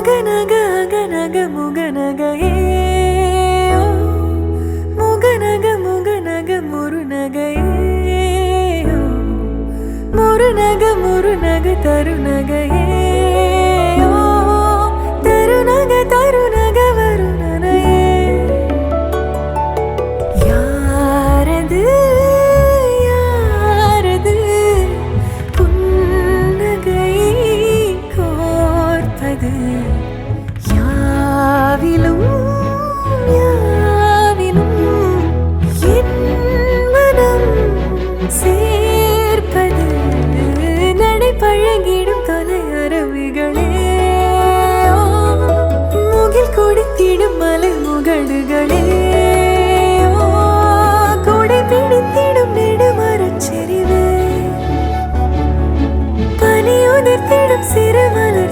அகநக அகநக முகநகையே முகநக முகநக முருநகையே முருநக முருநக தருநகையே தருநக தருநக வருணனையே யாரது யாரது புன்னகை கோர்ப்பது யாவிலும் யாவிலும் என் மனம் சேர்ப்பது நடை பழகிடும் தொலை அரவிகளே முகில் கொடுத்திடும் மலை முகடுகளே கொடை பிடித்திடும் நெடுமரச் செறிவே பனி உதிர்த்திடும் சிறுமலை